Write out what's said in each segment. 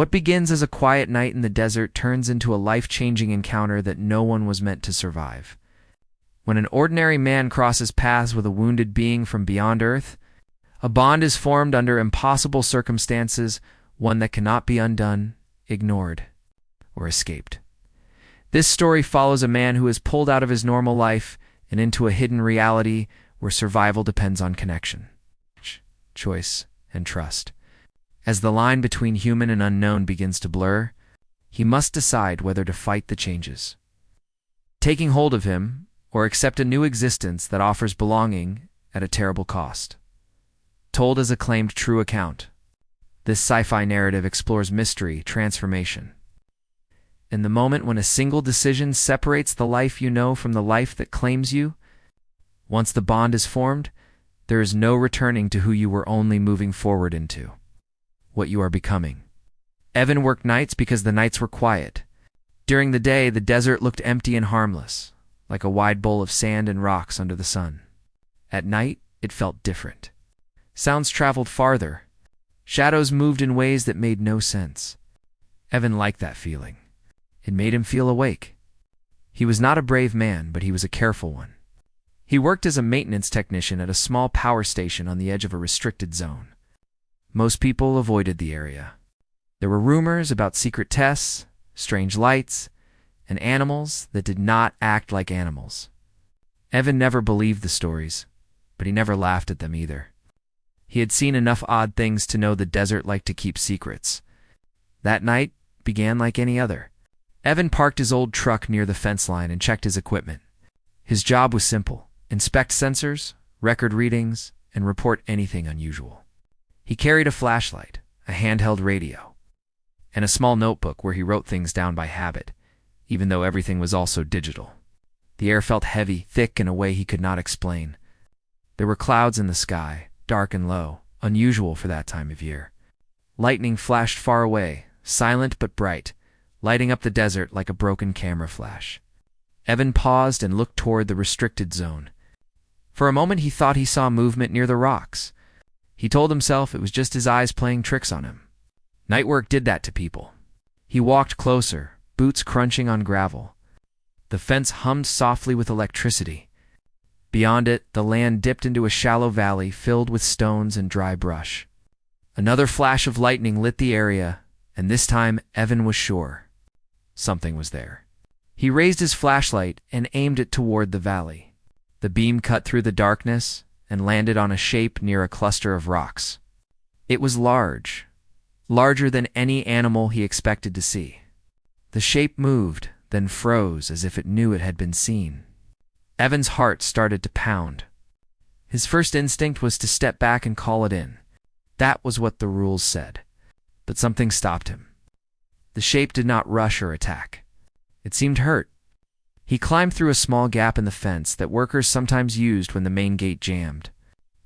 What begins as a quiet night in the desert turns into a life-changing encounter that no one was meant to survive. When an ordinary man crosses paths with a wounded being from beyond Earth, a bond is formed under impossible circumstances, one that cannot be undone, ignored, or escaped. This story follows a man who is pulled out of his normal life and into a hidden reality where survival depends on connection, choice, and trust. As the line between human and unknown begins to blur, he must decide whether to fight the changes, taking hold of him, or accept a new existence that offers belonging at a terrible cost. Told as a claimed true account, this sci-fi narrative explores mystery, transformation. In the moment when a single decision separates the life you know from the life that claims you, once the bond is formed, there is no returning to who you were only moving forward into, what you are becoming. Evan worked nights because the nights were quiet. During the day, the desert looked empty and harmless, like a wide bowl of sand and rocks under the sun. At night, it felt different. Sounds traveled farther. Shadows moved in ways that made no sense. Evan liked that feeling. It made him feel awake. He was not a brave man, but he was a careful one. He worked as a maintenance technician at a small power station on the edge of a restricted zone. Most people avoided the area. There were rumors about secret tests, strange lights, and animals that did not act like animals. Evan never believed the stories, but he never laughed at them either. He had seen enough odd things to know the desert liked to keep secrets. That night began like any other. Evan parked his old truck near the fence line and checked his equipment. His job was simple: inspect sensors, record readings, and report anything unusual. He carried a flashlight, a handheld radio, and a small notebook where he wrote things down by habit, even though everything was also digital. The air felt heavy, thick in a way he could not explain. There were clouds in the sky, dark and low, unusual for that time of year. Lightning flashed far away, silent but bright, lighting up the desert like a broken camera flash. Evan paused and looked toward the restricted zone. For a moment he thought he saw movement near the rocks. He told himself it was just his eyes playing tricks on him. Night work did that to people. He walked closer, boots crunching on gravel. The fence hummed softly with electricity. Beyond it, the land dipped into a shallow valley filled with stones and dry brush. Another flash of lightning lit the area, and this time Evan was sure something was there. He raised his flashlight and aimed it toward the valley. The beam cut through the darkness and landed on a shape near a cluster of rocks. It was large, larger than any animal he expected to see. The shape moved, then froze as if it knew it had been seen. Evan's heart started to pound. His first instinct was to step back and call it in. That was what the rules said. But something stopped him. The shape did not rush or attack. It seemed hurt. He climbed through a small gap in the fence that workers sometimes used when the main gate jammed.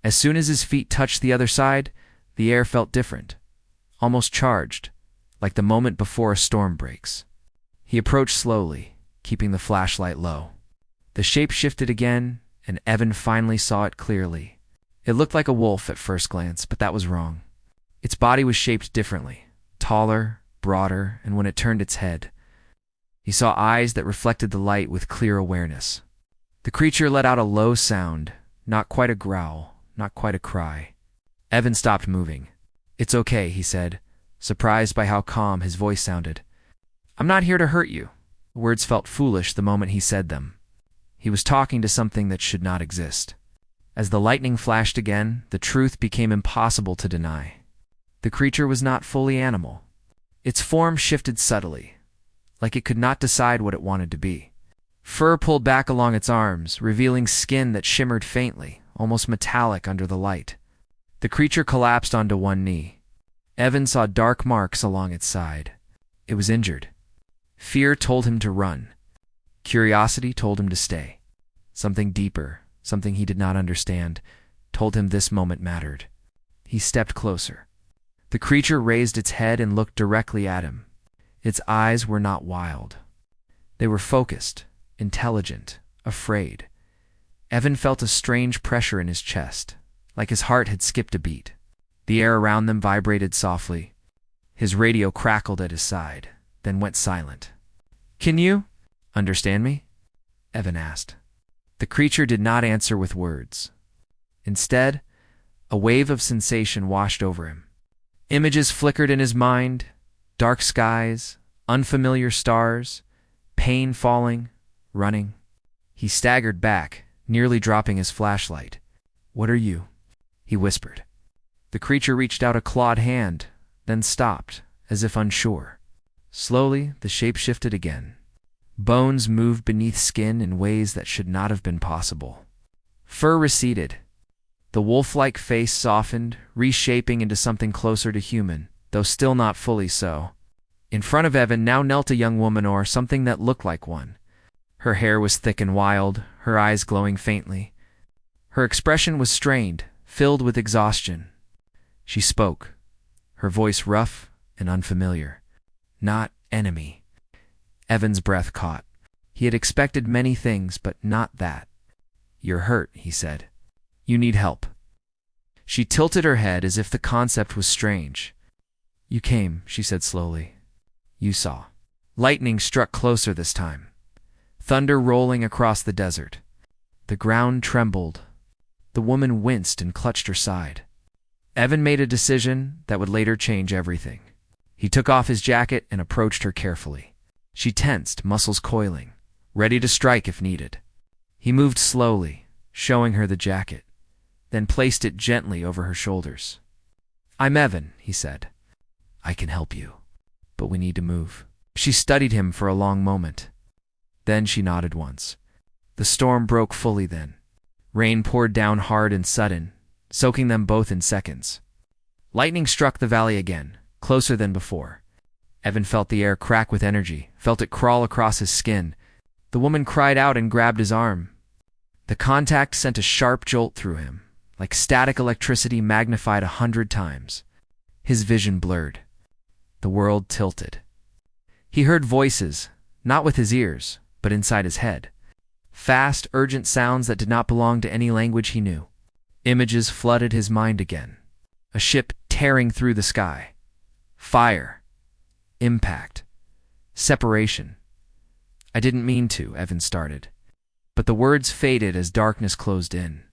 As soon as his feet touched the other side, the air felt different, almost charged, like the moment before a storm breaks. He approached slowly, keeping the flashlight low. The shape shifted again, and Evan finally saw it clearly. It looked like a wolf at first glance, but that was wrong. Its body was shaped differently, taller, broader, and when it turned its head, he saw eyes that reflected the light with clear awareness. The creature let out a low sound, not quite a growl, not quite a cry. Evan stopped moving. "It's okay," he said, surprised by how calm his voice sounded. "I'm not here to hurt you." The words felt foolish the moment he said them. He was talking to something that should not exist. As the lightning flashed again, the truth became impossible to deny. The creature was not fully animal. Its form shifted subtly, like it could not decide what it wanted to be. Fur pulled back along its arms, revealing skin that shimmered faintly, almost metallic under the light. The creature collapsed onto one knee. Evan saw dark marks along its side. It was injured. Fear told him to run. Curiosity told him to stay. Something deeper, something he did not understand, told him this moment mattered. He stepped closer. The creature raised its head and looked directly at him. Its eyes were not wild. They were focused, intelligent, afraid. Evan felt a strange pressure in his chest, like his heart had skipped a beat. The air around them vibrated softly. His radio crackled at his side, then went silent. "Can you understand me?" Evan asked. The creature did not answer with words. Instead, a wave of sensation washed over him. Images flickered in his mind: dark skies, unfamiliar stars, pain falling, running. He staggered back, nearly dropping his flashlight. "What are you?" he whispered. The creature reached out a clawed hand, then stopped, as if unsure. Slowly, the shape shifted again. Bones moved beneath skin in ways that should not have been possible. Fur receded. The wolf-like face softened, reshaping into something closer to human, though still not fully so. In front of Evan now knelt a young woman, or something that looked like one. Her hair was thick and wild, her eyes glowing faintly. Her expression was strained, filled with exhaustion. She spoke, her voice rough and unfamiliar. "Not enemy." Evan's breath caught. He had expected many things, but not that. "You're hurt," he said. "You need help." She tilted her head as if the concept was strange. "You came," she said slowly. "You saw." Lightning struck closer this time. Thunder rolling across the desert. The ground trembled. The woman winced and clutched her side. Evan made a decision that would later change everything. He took off his jacket and approached her carefully. She tensed, muscles coiling, ready to strike if needed. He moved slowly, showing her the jacket, then placed it gently over her shoulders. "I'm Evan," he said. "I can help you, but we need to move." She studied him for a long moment. Then she nodded once. The storm broke fully then. Rain poured down hard and sudden, soaking them both in seconds. Lightning struck the valley again, closer than before. Evan felt the air crack with energy, felt it crawl across his skin. The woman cried out and grabbed his arm. The contact sent a sharp jolt through him, like static electricity magnified 100 times. His vision blurred. The world tilted. He heard voices, not with his ears, but inside his head. Fast, urgent sounds that did not belong to any language he knew. Images flooded his mind again. A ship tearing through the sky. Fire. Impact. Separation. "I didn't mean to," Evan started. But the words faded as darkness closed in.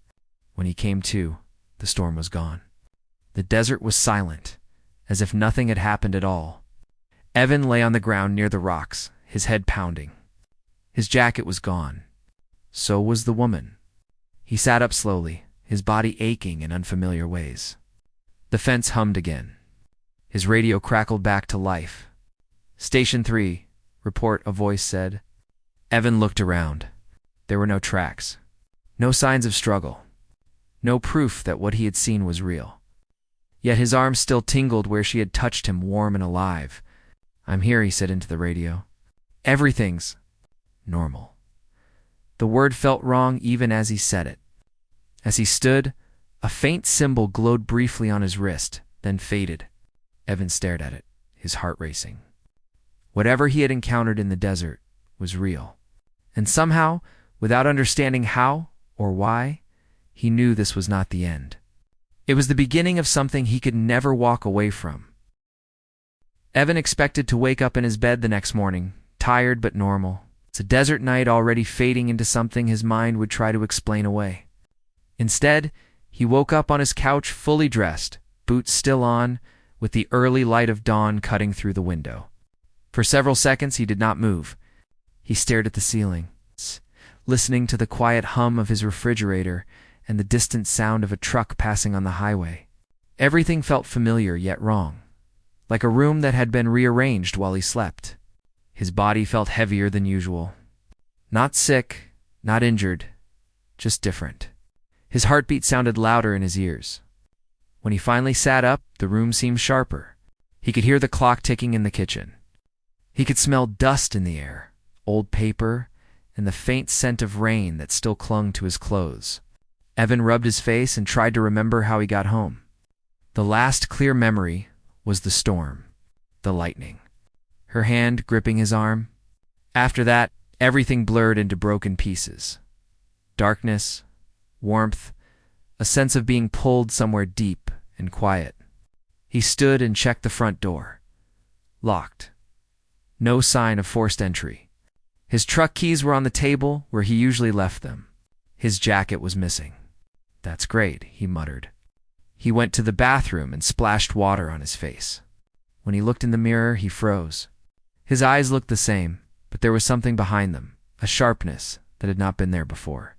When he came to, the storm was gone. The desert was silent, as if nothing had happened at all. Evan lay on the ground near the rocks, his head pounding. His jacket was gone. So was the woman. He sat up slowly, his body aching in unfamiliar ways. The fence hummed again. His radio crackled back to life. "Station 3, report," a voice said. Evan looked around. There were no tracks. No signs of struggle. No proof that what he had seen was real. Yet his arm still tingled where she had touched him, warm and alive. "I'm here," he said into the radio. "Everything's normal." The word felt wrong even as he said it. As he stood, a faint symbol glowed briefly on his wrist, then faded. Evan stared at it, his heart racing. Whatever he had encountered in the desert was real. And somehow, without understanding how or why, he knew this was not the end. It was the beginning of something he could never walk away from. Evan expected to wake up in his bed the next morning, tired but normal. It's a desert night already fading into something his mind would try to explain away. Instead, he woke up on his couch fully dressed, boots still on, with the early light of dawn cutting through the window. For several seconds he did not move. He stared at the ceiling, listening to the quiet hum of his refrigerator and the distant sound of a truck passing on the highway. Everything felt familiar yet wrong, like a room that had been rearranged while he slept. His body felt heavier than usual. Not sick, not injured, just different. His heartbeat sounded louder in his ears. When he finally sat up, the room seemed sharper. He could hear the clock ticking in the kitchen. He could smell dust in the air, old paper, and the faint scent of rain that still clung to his clothes. Evan rubbed his face and tried to remember how he got home. The last clear memory was the storm, the lightning, her hand gripping his arm. After that, everything blurred into broken pieces. Darkness, warmth, a sense of being pulled somewhere deep and quiet. He stood and checked the front door. Locked. No sign of forced entry. His truck keys were on the table where he usually left them. His jacket was missing. "That's great," he muttered. He went to the bathroom and splashed water on his face. When he looked in the mirror, he froze. His eyes looked the same, but there was something behind them, a sharpness that had not been there before.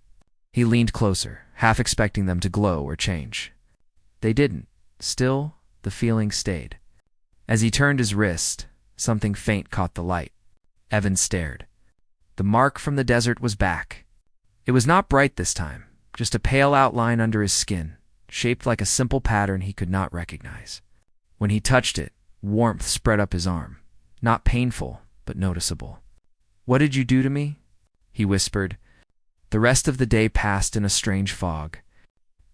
He leaned closer, half expecting them to glow or change. They didn't. Still, the feeling stayed. As he turned his wrist, something faint caught the light. Evan stared. The mark from the desert was back. It was not bright this time, just a pale outline under his skin, shaped like a simple pattern he could not recognize. When he touched it, warmth spread up his arm. Not painful, but noticeable. "What did you do to me?" he whispered. The rest of the day passed in a strange fog.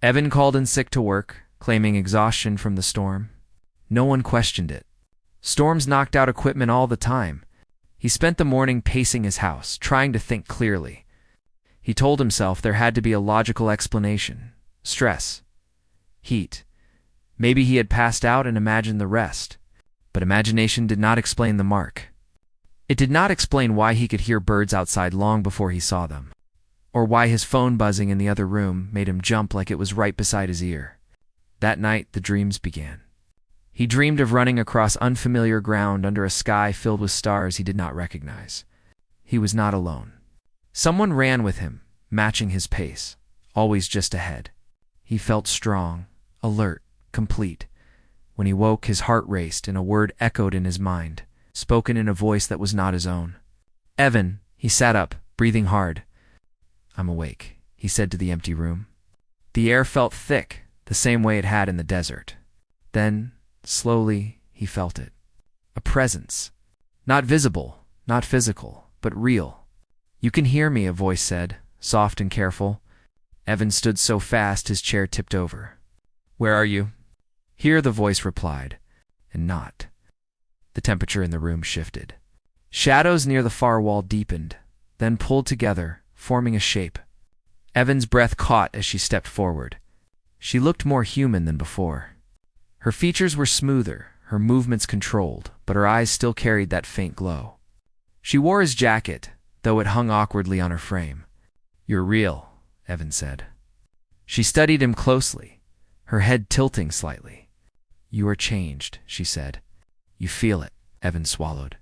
Evan called in sick to work, claiming exhaustion from the storm. No one questioned it. Storms knocked out equipment all the time. He spent the morning pacing his house, trying to think clearly. He told himself there had to be a logical explanation. Stress. Heat. Maybe he had passed out and imagined the rest. But imagination did not explain the mark. It did not explain why he could hear birds outside long before he saw them, or why his phone buzzing in the other room made him jump like it was right beside his ear. That night, the dreams began. He dreamed of running across unfamiliar ground under a sky filled with stars he did not recognize. He was not alone. Someone ran with him, matching his pace, always just ahead. He felt strong, alert, complete. When he woke, his heart raced and a word echoed in his mind, spoken in a voice that was not his own. "Evan," he sat up, breathing hard. "I'm awake," he said to the empty room. The air felt thick, the same way it had in the desert. Then, slowly, he felt it. A presence. Not visible, not physical, but real. "You can hear me," a voice said, soft and careful. Evan stood so fast his chair tipped over. "Where are you?" "Here," the voice replied, and not. The temperature in the room shifted. Shadows near the far wall deepened, then pulled together, forming a shape. Evan's breath caught as she stepped forward. She looked more human than before. Her features were smoother, her movements controlled, but her eyes still carried that faint glow. She wore his jacket, though it hung awkwardly on her frame. "You're real," Evan said. She studied him closely, her head tilting slightly. "You are changed," she said. "You feel it," Evan swallowed.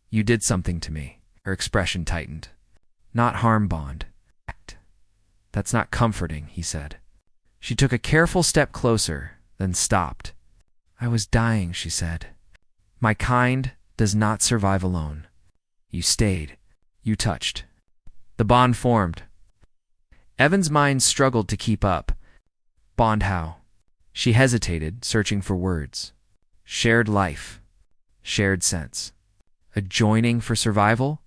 "You did something to me." Her expression tightened. "Not harm bond. That's not comforting," he said. She took a careful step closer, then stopped. "I was dying," she said. "My kind does not survive alone. You stayed. You touched." The bond formed. Evan's mind struggled to keep up. Bond how? She hesitated, searching for words. Shared life. Shared sense. A joining for survival?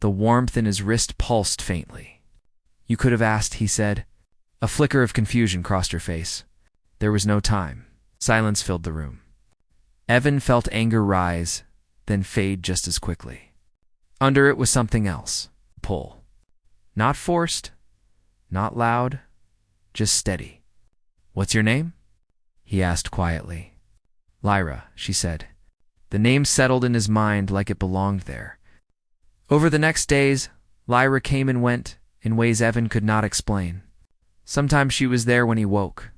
The warmth in his wrist pulsed faintly. "You could have asked," he said. A flicker of confusion crossed her face. There was no time. Silence filled the room. Evan felt anger rise, then fade just as quickly. Under it was something else. Pull. Not forced, not loud, just steady. "What's your name?" he asked quietly. "Lyra," she said. The name settled in his mind like it belonged there. Over the next days, Lyra came and went in ways Evan could not explain. Sometimes she was there when he woke.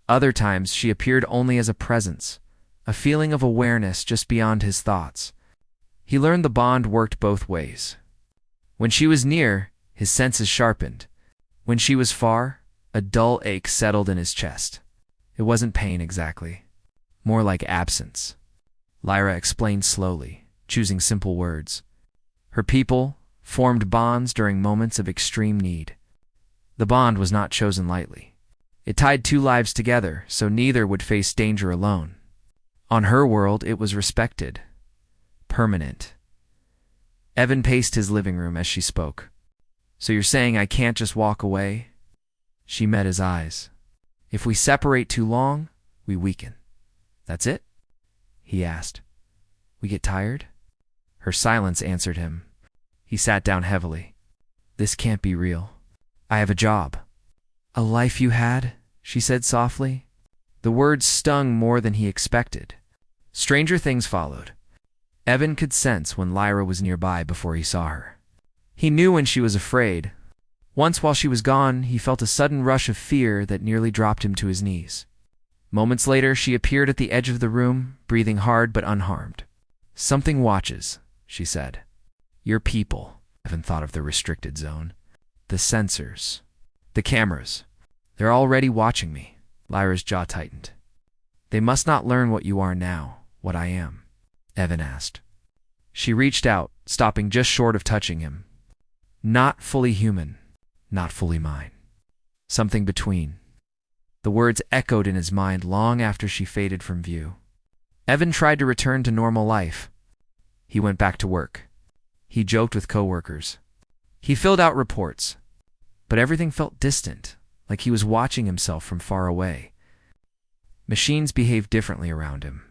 Other times she appeared only as a presence, a feeling of awareness just beyond his thoughts. He learned the bond worked both ways. When she was near, his senses sharpened. When she was far, a dull ache settled in his chest. It wasn't pain exactly, more like absence. Lyra explained slowly, choosing simple words. Her people formed bonds during moments of extreme need. The bond was not chosen lightly. It tied two lives together, so neither would face danger alone. On her world, it was respected. Permanent. Evan paced his living room as she spoke. "So you're saying I can't just walk away?" She met his eyes. "If we separate too long, we weaken." "That's it?" he asked. "We get tired?" Her silence answered him. He sat down heavily. "This can't be real. I have a job." "A life you had?" she said softly. The words stung more than he expected. Stranger things followed. Evan could sense when Lyra was nearby before he saw her. He knew when she was afraid. Once while she was gone, he felt a sudden rush of fear that nearly dropped him to his knees. Moments later, she appeared at the edge of the room, breathing hard but unharmed. "Something watches," she said. "Your people." Evan thought of the restricted zone. "The sensors. The cameras. They're already watching me." Lyra's jaw tightened. "They must not learn what you are now, what I am," Evan asked. She reached out, stopping just short of touching him. "Not fully human, not fully mine. Something between." The words echoed in his mind long after she faded from view. Evan tried to return to normal life. He went back to work. He joked with coworkers. He filled out reports. But everything felt distant, like he was watching himself from far away. Machines behaved differently around him.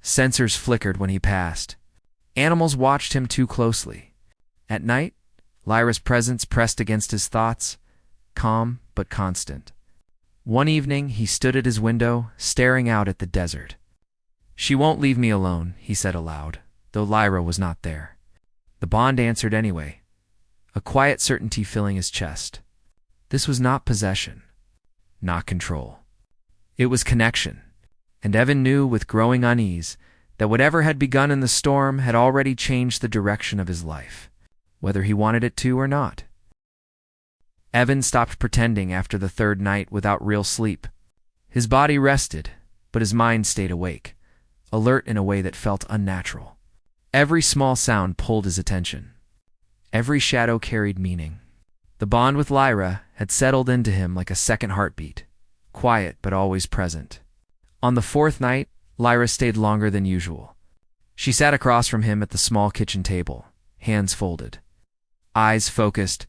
Sensors flickered when he passed. Animals watched him too closely. At night, Lyra's presence pressed against his thoughts, calm but constant. One evening, he stood at his window, staring out at the desert. "She won't leave me alone," he said aloud, though Lyra was not there. The bond answered anyway, a quiet certainty filling his chest. This was not possession, not control. It was connection, and Evan knew with growing unease that whatever had begun in the storm had already changed the direction of his life, whether he wanted it to or not. Evan stopped pretending after the third night without real sleep. His body rested, but his mind stayed awake, alert in a way that felt unnatural. Every small sound pulled his attention. Every shadow carried meaning. The bond with Lyra had settled into him like a second heartbeat, quiet but always present. On the fourth night, Lyra stayed longer than usual. She sat across from him at the small kitchen table, hands folded, eyes focused,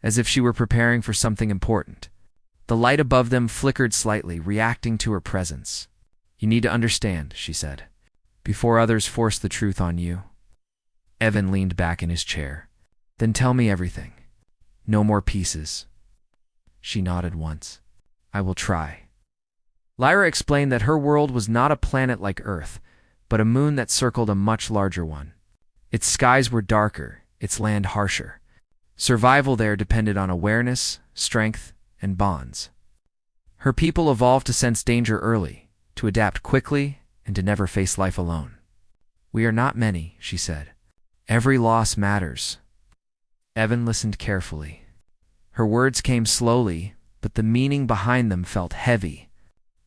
as if she were preparing for something important. The light above them flickered slightly, reacting to her presence. "You need to understand," she said, "before others force the truth on you." Evan leaned back in his chair. "Then tell me everything. No more pieces." She nodded once. "I will try." Lyra explained that her world was not a planet like Earth, but a moon that circled a much larger one. Its skies were darker, its land harsher. Survival there depended on awareness, strength, and bonds. Her people evolved to sense danger early, to adapt quickly, and to never face life alone. "We are not many," she said. "Every loss matters." Evan listened carefully. Her words came slowly, but the meaning behind them felt heavy.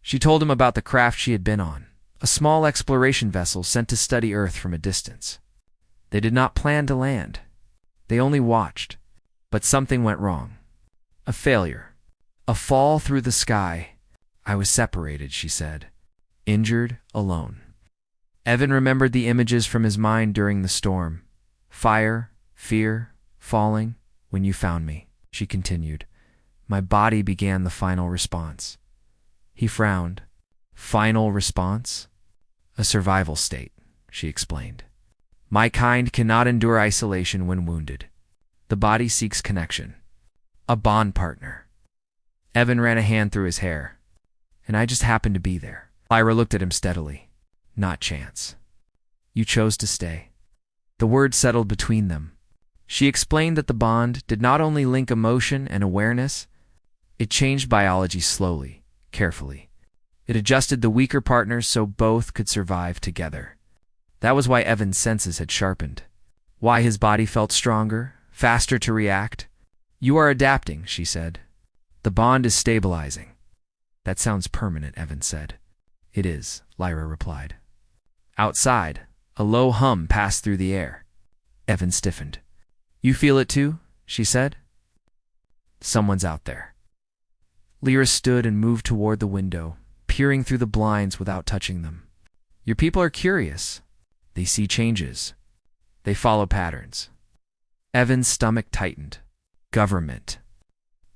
She told him about the craft she had been on, a small exploration vessel sent to study Earth from a distance. They did not plan to land. They only watched. But something went wrong. A failure. A fall through the sky. "I was separated," she said. "Injured, alone." Evan remembered the images from his mind during the storm. "Fire, fear, falling. When you found me," she continued. "My body began the final response." He frowned. "Final response?" "A survival state," she explained. "My kind cannot endure isolation when wounded. The body seeks connection. A bond partner." Evan ran a hand through his hair. "And I just happened to be there." Lyra looked at him steadily. "Not chance. You chose to stay." The words settled between them. She explained that the bond did not only link emotion and awareness, it changed biology slowly, carefully. It adjusted the weaker partners so both could survive together. That was why Evan's senses had sharpened. Why his body felt stronger, faster to react. "You are adapting," she said. "The bond is stabilizing." "That sounds permanent," Evan said. "It is," Lyra replied. Outside, a low hum passed through the air. Evan stiffened. "You feel it too?" she said. "Someone's out there." Lyra stood and moved toward the window, peering through the blinds without touching them. "Your people are curious. They see changes. They follow patterns." Evan's stomach tightened. "Government."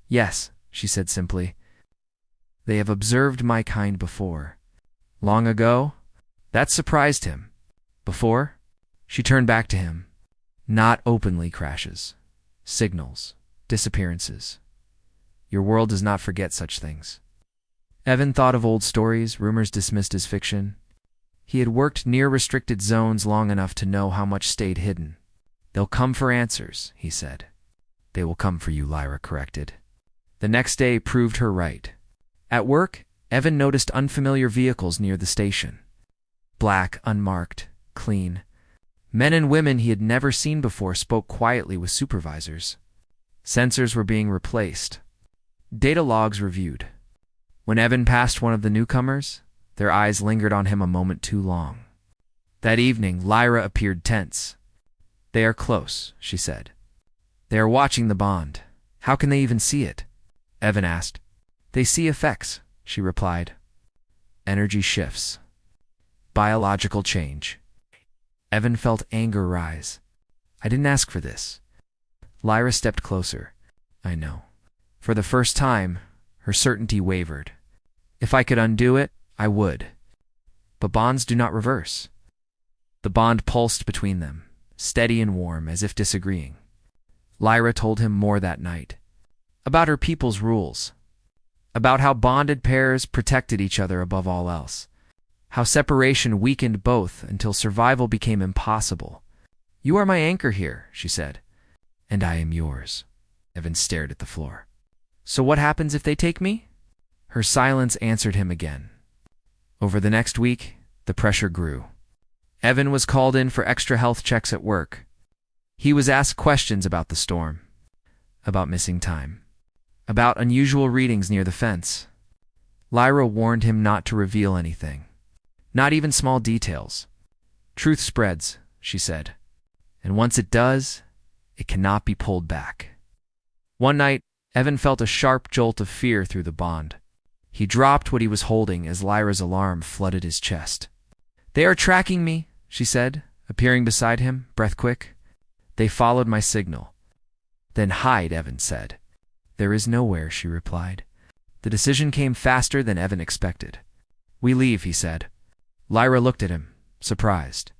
"Yes," she said simply. "They have observed my kind before." "Long ago?" That surprised him. "Before?" She turned back to him. "Not openly crashes. Signals. Disappearances. Your world does not forget such things." Evan thought of old stories, rumors dismissed as fiction. He had worked near restricted zones long enough to know how much stayed hidden. "They'll come for answers," he said. "They will come for you," Lyra corrected. The next day proved her right. At work, Evan noticed unfamiliar vehicles near the station. Black, unmarked, clean. Men and women he had never seen before spoke quietly with supervisors. Sensors were being replaced. Data logs reviewed. When Evan passed one of the newcomers, their eyes lingered on him a moment too long. That evening, Lyra appeared tense. "They are close," she said. "They are watching the bond. How can they even see it?" Evan asked. "They see effects," she replied. "Energy shifts. Biological change." Evan felt anger rise. "I didn't ask for this." Lyra stepped closer. "I know." For the first time, her certainty wavered. "If I could undo it, I would. But bonds do not reverse." The bond pulsed between them, steady and warm, as if disagreeing. Lyra told him more that night. About her people's rules. About how bonded pairs protected each other above all else. How separation weakened both until survival became impossible. "You are my anchor here," she said. "And I am yours." Evan stared at the floor. "So what happens if they take me?" Her silence answered him again. Over the next week, the pressure grew. Evan was called in for extra health checks at work. He was asked questions about the storm, about missing time, about unusual readings near the fence. Lyra warned him not to reveal anything, not even small details. "Truth spreads," she said, "and once it does, it cannot be pulled back." One night, Evan felt a sharp jolt of fear through the bond. He dropped what he was holding as Lyra's alarm flooded his chest. "They are tracking me," she said, appearing beside him, breath quick. "They followed my signal." "Then hide," Evan said. "There is nowhere," she replied. The decision came faster than Evan expected. "We leave," he said. Lyra looked at him, surprised.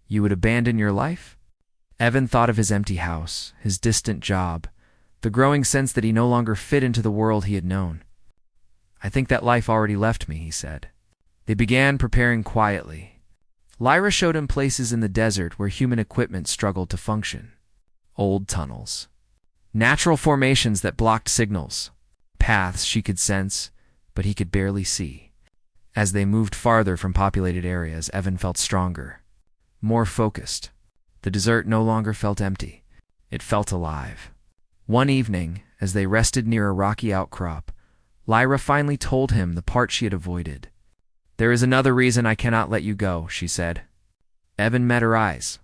"You would abandon your life?" Evan thought of his empty house, his distant job, the growing sense that he no longer fit into the world he had known. "I think that life already left me," he said. They began preparing quietly. Lyra showed him places in the desert where human equipment struggled to function. Old tunnels. Natural formations that blocked signals. Paths she could sense, but he could barely see. As they moved farther from populated areas, Evan felt stronger, more focused. The desert no longer felt empty. It felt alive. One evening, as they rested near a rocky outcrop, Lyra finally told him the part she had avoided. "There is another reason I cannot let you go," she said. Evan met her eyes.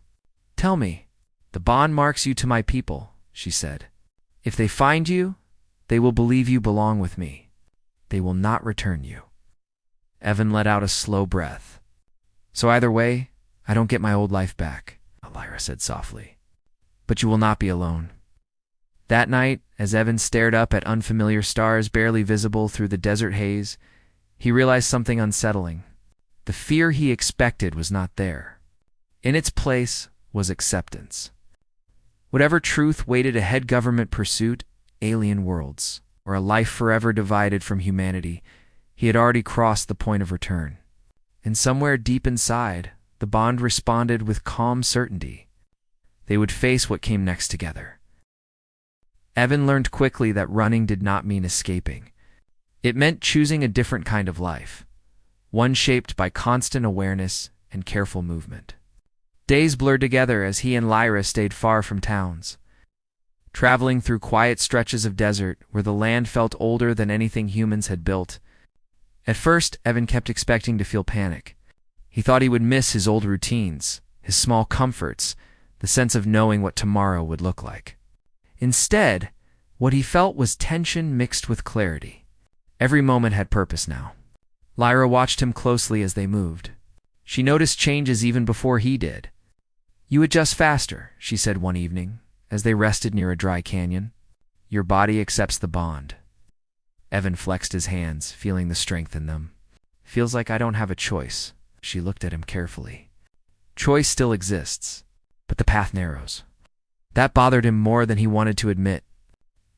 "Tell me." "The bond marks you to my people," she said. "If they find you, they will believe you belong with me. They will not return you." Evan let out a slow breath. "So either way, I don't get my old life back," Lyra said softly. "But you will not be alone." That night, as Evan stared up at unfamiliar stars barely visible through the desert haze, he realized something unsettling. The fear he expected was not there. In its place was acceptance. Whatever truth waited ahead, government pursuit, alien worlds, or a life forever divided from humanity, he had already crossed the point of return. And somewhere deep inside, the bond responded with calm certainty. They would face what came next together. Evan learned quickly that running did not mean escaping. It meant choosing a different kind of life, one shaped by constant awareness and careful movement. Days blurred together as he and Lyra stayed far from towns, traveling through quiet stretches of desert where the land felt older than anything humans had built. At first, Evan kept expecting to feel panic. He thought he would miss his old routines, his small comforts, the sense of knowing what tomorrow would look like. Instead, what he felt was tension mixed with clarity. Every moment had purpose now. Lyra watched him closely as they moved. She noticed changes even before he did. "You adjust faster," she said one evening, as they rested near a dry canyon. "Your body accepts the bond." Evan flexed his hands, feeling the strength in them. "Feels like I don't have a choice." She looked at him carefully. "Choice still exists, but the path narrows." That bothered him more than he wanted to admit.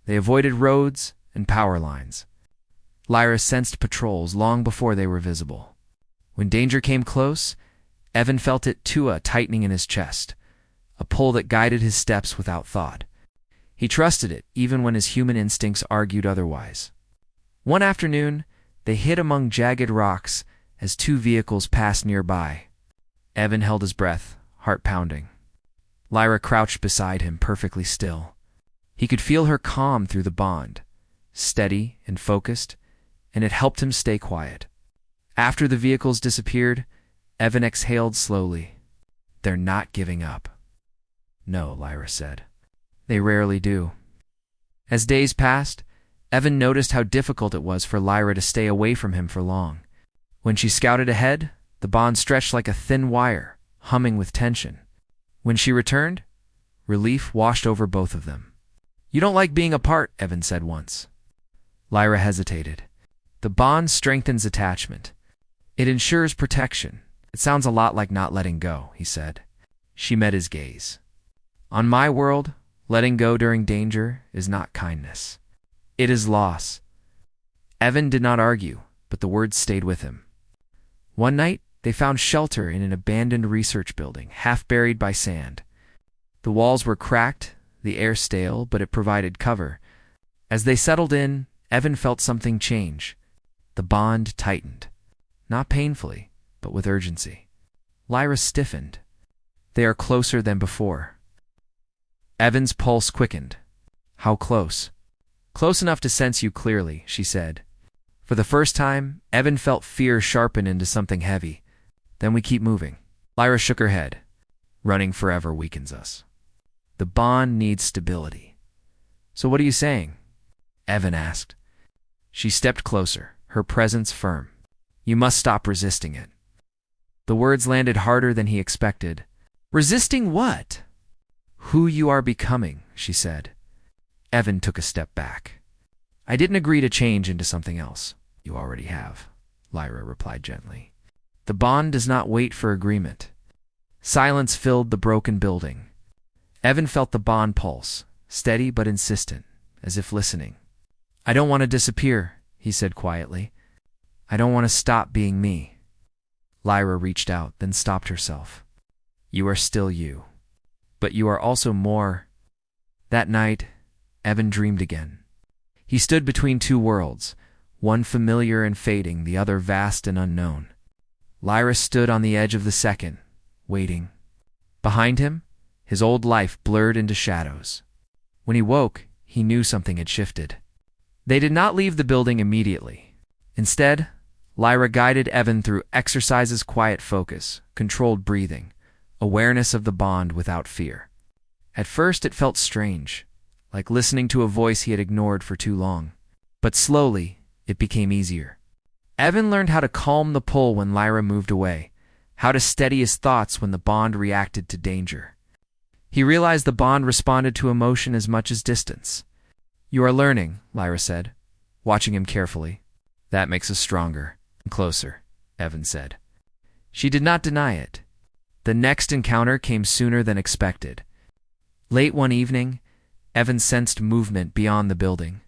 They avoided roads and power lines. Lyra sensed patrols long before they were visible. When danger came close, Evan felt it too, a tightening in his chest, a pull that guided his steps without thought. He trusted it, even when his human instincts argued otherwise. One afternoon, they hid among jagged rocks as two vehicles passed nearby. Evan held his breath, heart pounding. Lyra crouched beside him, perfectly still. He could feel her calm through the bond, steady and focused, and it helped him stay quiet. After the vehicles disappeared, Evan exhaled slowly. "They're not giving up." "No," Lyra said. "They rarely do." As days passed, Evan noticed how difficult it was for Lyra to stay away from him for long. When she scouted ahead, the bond stretched like a thin wire, humming with tension. When she returned, relief washed over both of them. "You don't like being apart," Evan said once. Lyra hesitated. "The bond strengthens attachment. It ensures protection. It sounds a lot like not letting go," he said. She met his gaze. "On my world, letting go during danger is not kindness. It is loss." Evan did not argue, but the words stayed with him. One night, they found shelter in an abandoned research building, half buried by sand. The walls were cracked, the air stale, but it provided cover. As they settled in, Evan felt something change. The bond tightened. Not painfully, but with urgency. Lyra stiffened. "They are closer than before." Evan's pulse quickened. "How close?" "Close enough to sense you clearly," she said. For the first time, Evan felt fear sharpen into something heavy. "Then we keep moving." Lyra shook her head. "Running forever weakens us. The bond needs stability." "So what are you saying?" Evan asked. She stepped closer, her presence firm. "You must stop resisting it." The words landed harder than he expected. "Resisting what?" "Who you are becoming," she said. Evan took a step back. "I didn't agree to change into something else." "You already have," Lyra replied gently. The bond does not wait for agreement. Silence filled the broken building. Evan felt the bond pulse, steady but insistent, as if listening. "I don't want to disappear," he said quietly. "I don't want to stop being me." Lyra reached out, then stopped herself. "You are still you. But you are also more." That night, Evan dreamed again. He stood between two worlds, one familiar and fading, the other vast and unknown. Lyra stood on the edge of the second, waiting. Behind him, his old life blurred into shadows. When he woke, he knew something had shifted. They did not leave the building immediately. Instead, Lyra guided Evan through exercises, quiet focus, controlled breathing, awareness of the bond without fear. At first it felt strange, like listening to a voice he had ignored for too long. But slowly, it became easier. Evan learned how to calm the pull when Lyra moved away, how to steady his thoughts when the bond reacted to danger. He realized the bond responded to emotion as much as distance. "You are learning," Lyra said, watching him carefully. "That makes us stronger and closer," Evan said. She did not deny it. The next encounter came sooner than expected. Late one evening, Evan sensed movement beyond the building.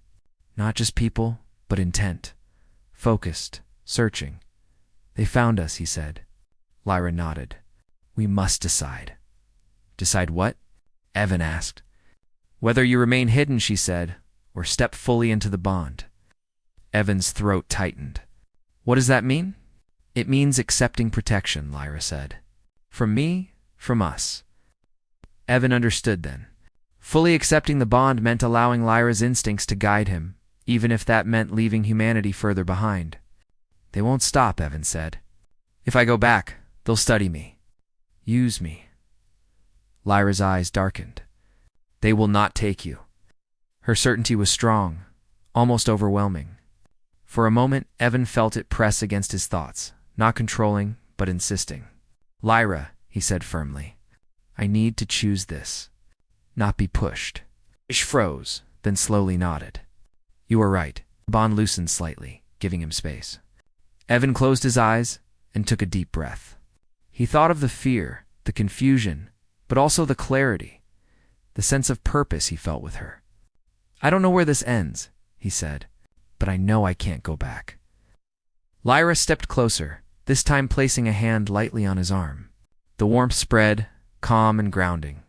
Not just people, but intent. Focused, searching. "They found us," he said. Lyra nodded. "We must decide." "Decide what?" Evan asked. "Whether you remain hidden," she said, "or step fully into the bond." Evan's throat tightened. "What does that mean?" "It means accepting protection," Lyra said. "From me, from us." Evan understood then. Fully accepting the bond meant allowing Lyra's instincts to guide him, even if that meant leaving humanity further behind. "They won't stop," Evan said. "If I go back, they'll study me. Use me." Lyra's eyes darkened. "They will not take you." Her certainty was strong, almost overwhelming. For a moment, Evan felt it press against his thoughts, not controlling, but insisting. "Lyra," he said firmly, "I need to choose this, not be pushed." She froze, then slowly nodded. "You are right." The bond loosened slightly, giving him space. Evan closed his eyes and took a deep breath. He thought of the fear, the confusion, but also the clarity, the sense of purpose he felt with her. "I don't know where this ends," he said, "but I know I can't go back." Lyra stepped closer, this time placing a hand lightly on his arm. The warmth spread, calm and grounding.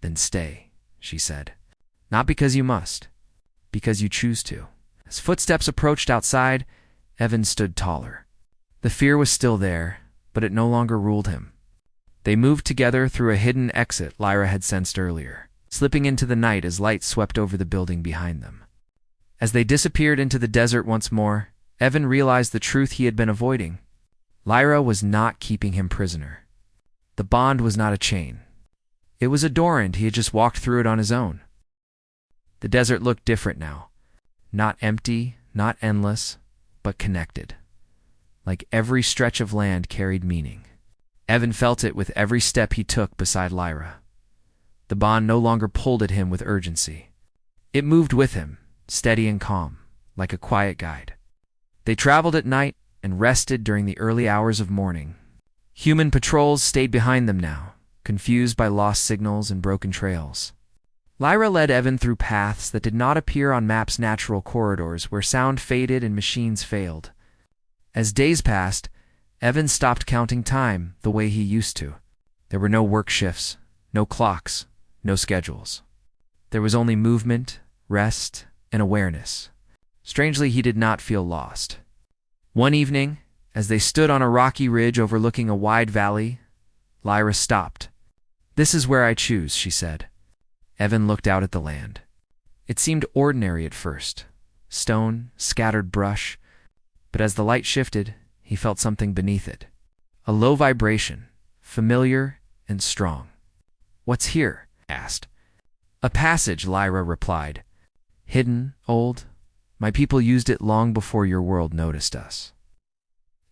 "Then stay," she said. "Not because you must, because you choose to." As footsteps approached outside, Evan stood taller. The fear was still there, but it no longer ruled him. They moved together through a hidden exit Lyra had sensed earlier, slipping into the night as light swept over the building behind them. As they disappeared into the desert once more, Evan realized the truth he had been avoiding. Lyra was not keeping him prisoner. The bond was not a chain. It was a door, and he had just walked through it on his own. The desert looked different now. Not empty, not endless, but connected. Like every stretch of land carried meaning. Evan felt it with every step he took beside Lyra. The bond no longer pulled at him with urgency. It moved with him, steady and calm, like a quiet guide. They traveled at night and rested during the early hours of morning. Human patrols stayed behind them now, confused by lost signals and broken trails. Lyra led Evan through paths that did not appear on maps' natural corridors, where sound faded and machines failed. As days passed, Evan stopped counting time the way he used to. There were no work shifts, no clocks, no schedules. There was only movement, rest, and awareness. Strangely, he did not feel lost. One evening, as they stood on a rocky ridge overlooking a wide valley, Lyra stopped. "This is where I choose," she said. Evan looked out at the land. It seemed ordinary at first. Stone, scattered brush. But as the light shifted, he felt something beneath it. A low vibration, familiar and strong. "What's here?" he asked. "A passage," Lyra replied. "Hidden, old. My people used it long before your world noticed us."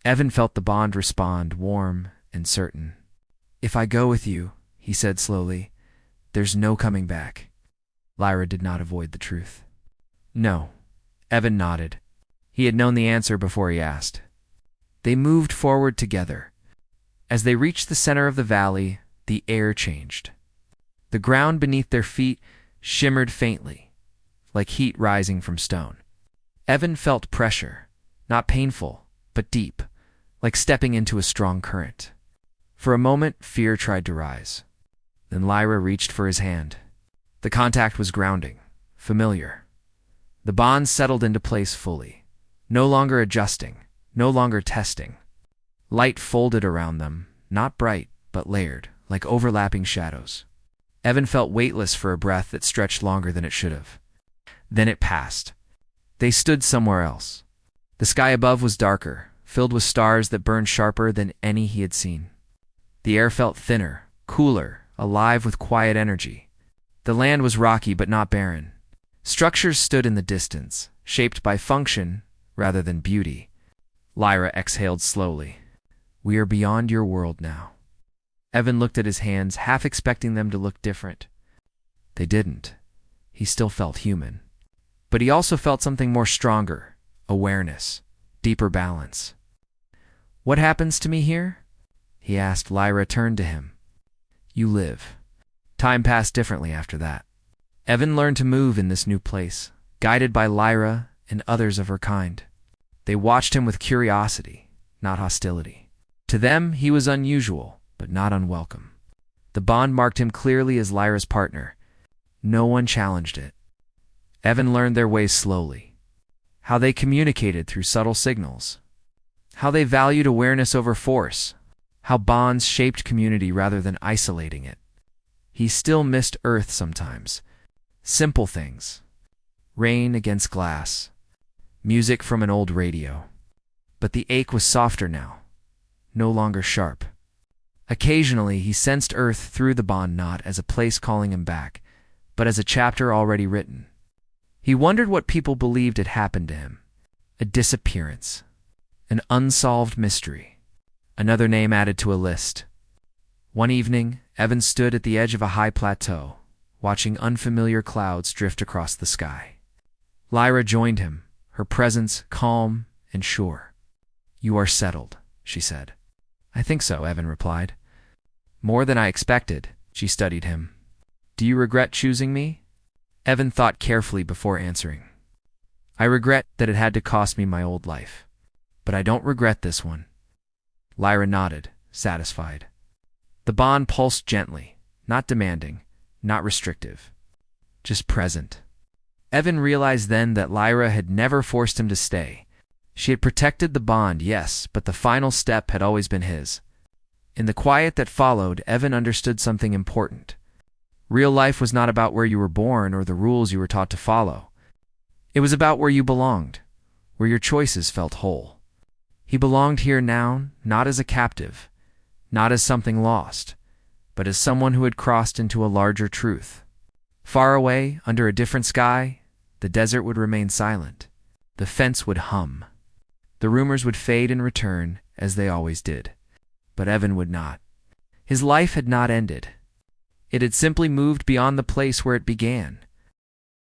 Evan felt the bond respond, warm and certain. "If I go with you," he said slowly, "there's no coming back." Lyra did not avoid the truth. "No." Evan nodded. He had known the answer before he asked. They moved forward together. As they reached the center of the valley, the air changed. The ground beneath their feet shimmered faintly, like heat rising from stone. Evan felt pressure, not painful, but deep, like stepping into a strong current. For a moment, fear tried to rise. Then Lyra reached for his hand. The contact was grounding, familiar. The bond settled into place fully, no longer adjusting, no longer testing. Light folded around them, not bright, but layered, like overlapping shadows. Evan felt weightless for a breath that stretched longer than it should have. Then it passed. They stood somewhere else. The sky above was darker, filled with stars that burned sharper than any he had seen. The air felt thinner, cooler, alive with quiet energy. The land was rocky but not barren. Structures stood in the distance, shaped by function rather than beauty. Lyra exhaled slowly. "We are beyond your world now." Evan looked at his hands, half expecting them to look different. They didn't. He still felt human. But he also felt something more stronger, awareness, deeper balance. "What happens to me here?" he asked. Lyra turned to him. "You live." Time passed differently after that. Evan learned to move in this new place, guided by Lyra and others of her kind. They watched him with curiosity, not hostility. To them, he was unusual, but not unwelcome. The bond marked him clearly as Lyra's partner. No one challenged it. Evan learned their ways slowly. How they communicated through subtle signals. How they valued awareness over force. How bonds shaped community rather than isolating it. He still missed Earth sometimes. Simple things. Rain against glass. Music from an old radio. But the ache was softer now, no longer sharp. Occasionally, he sensed Earth through the bond not as a place calling him back, but as a chapter already written. He wondered what people believed had happened to him. A disappearance. An unsolved mystery. Another name added to a list. One evening, Evan stood at the edge of a high plateau, watching unfamiliar clouds drift across the sky. Lyra joined him, her presence calm and sure. "You are settled," she said. "I think so," Evan replied. "More than I expected." She studied him. "Do you regret choosing me?" Evan thought carefully before answering. "I regret that it had to cost me my old life. But I don't regret this one." Lyra nodded, satisfied. The bond pulsed gently, not demanding, not restrictive, just present. Evan realized then that Lyra had never forced him to stay. She had protected the bond, yes, but the final step had always been his. In the quiet that followed, Evan understood something important. Real life was not about where you were born or the rules you were taught to follow. It was about where you belonged, where your choices felt whole. He belonged here now, not as a captive, not as something lost, but as someone who had crossed into a larger truth. Far away, under a different sky, the desert would remain silent. The fence would hum. The rumors would fade and return, as they always did. But Evan would not. His life had not ended. It had simply moved beyond the place where it began.